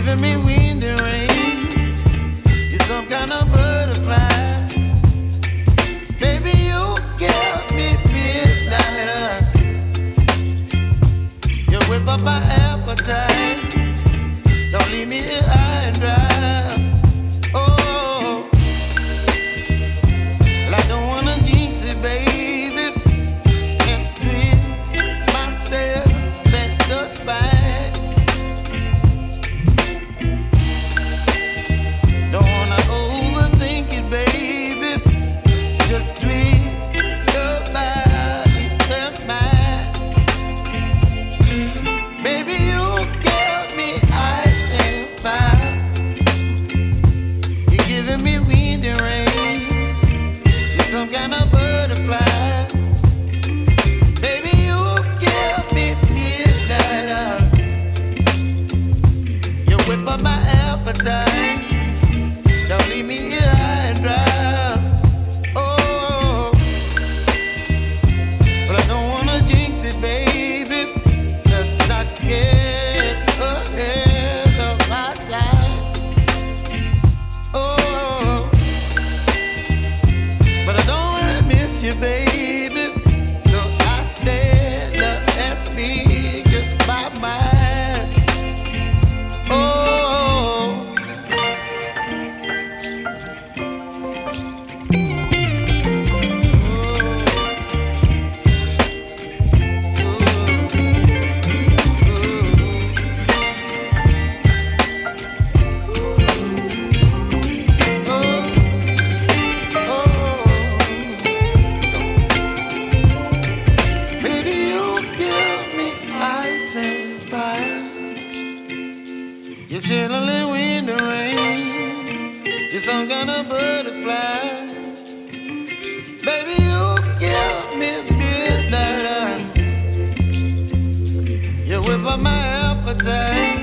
giving me wind and rain. You're some kind of butterfly. Baby, you give me midnight. You whip up my appetite. Don't leave me here high and dry. Oh, well, I don't wanna jinx it, baby, and twist myself at the spine. Don't wanna overthink it, baby. It's just twist your body and mine. Baby, you give me ice and fire. You're giving me wind and rain. You're some kind of butterfly. Baby, you give me midnight. You whip up my appetite. Don't leave me here high and dry. Oh, but I don't wanna jinx it, baby. Let's not get ahead of my time. Oh, but I don't wanna miss you, baby. So I stand up and speak my mind. Oh. Baby, you give me ice and fire. You're chilling wind and rain. You're some kind of butterfly. Baby, you give me midnight. You whip up my appetite.